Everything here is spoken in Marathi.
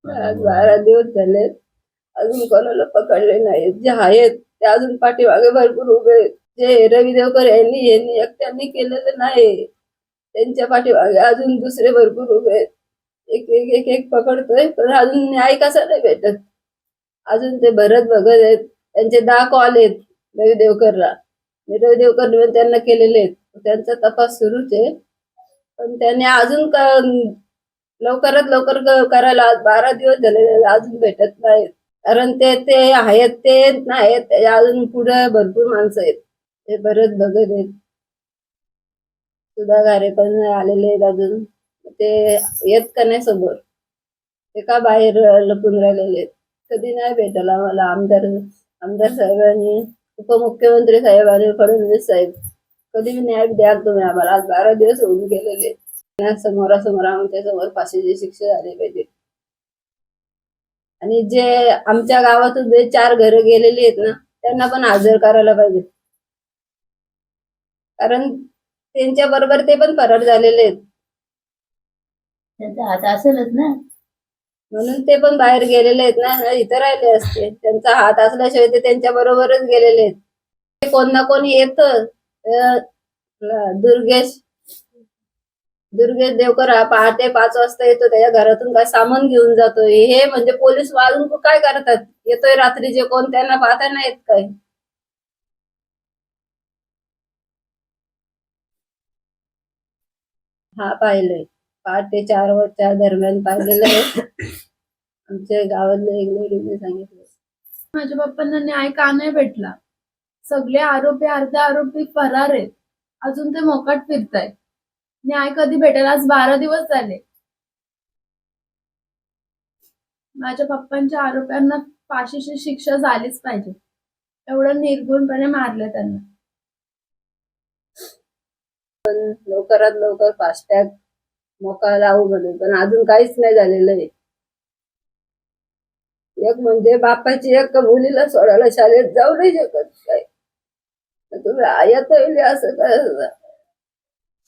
आज 12 दिवस झाले, अजून कोणाला पकडले नाहीत. जे आहेत ते अजून पाठीमागे भरपूर उभे आहेत. जे रवी देवकर यांनी यांनी एकट्याने केलेलं नाही, त्यांच्या पाठीमागे अजून दुसरे भरपूर उभे आहेत. एक एक एक एक पकडतोय, पण अजून न्याय कसा नाही भेटत. अजून ते भरत भगत आहेत, त्यांचे 10 कॉल आहेत रवी देवकरला. रवी देवकर त्यांना केलेले आहेत, त्यांचा तपास सुरूच आहे. पण त्यांनी अजून लवकरात लवकर करायला आज 12 दिवस झाले, अजून भेटत नाहीत. कारण ते ते आहेत ते नाहीत, त्याच्या अजून पुढे भरपूर माणसं आहेत. ते बरेच बघत आहेत. सुधा घारे पण आलेले आहेत अजून, ते येत का नाही समोर, ते का बाहेर लपून राहिलेले आहेत. कधी नाही भेटला आम्हाला आमदार साहेबांनी, उपमुख्यमंत्री साहेबांनी, फडणवीस साहेब, कधी न्याय द्याल तुम्ही आम्हाला. आज 12 दिवस होऊन गेलेले. समोरासमोर आमच्या समोर फाशीची शिक्षा झाली पाहिजे. आणि जे आमच्या गावातून जे 4 घरं गेलेली आहेत ना, त्यांना पण हजर करायला पाहिजे. कारण त्यांच्या बरोबर ते पण फरार झालेले आहेत. त्यांचा हात असेलच ना, म्हणून ते पण बाहेर गेलेले आहेत ना, इथं राहिले असते. त्यांचा हात असल्याशिवाय ते त्यांच्या बरोबरच गेलेले आहेत. कोण ना कोणी येत. दुर्गेश देवकर हा पहाटे 5 वाजता येतो, त्याच्या घरातून काय सामान घेऊन जातोय. हे म्हणजे पोलीस वाजून काय करतात, येतोय रात्रीचे कोण, त्यांना पाहता नाही येत काय. हा पाहिलंय, पहाटे 4 दरम्यान पाहिलेलं आहे. आमच्या गावातल्या एक लेडीने सांगितलं. माझ्या पप्पांना न्याय का नाही भेटला? सगळे आरोपी, अर्धे आरोपी फरार आहेत, अजून ते मोकाट फिरतायत. न्याय कधी भेटेल? आज 12 दिवस झाले. माझ्या पप्पांच्या आरोप्यांना फाशीची शिक्षा झालीच पाहिजे. एवढं निर्घृणपणे मारलं त्यांना. पण लवकरात लवकर फास्टॅग मोका लावू म्हणून, पण अजून काहीच नाही झालेलं आहे. एक म्हणजे बापाची एक मुलीला सोडायला शाळेत जाऊ नाही शकत काय, तुम्ही आयात येईल असं काय.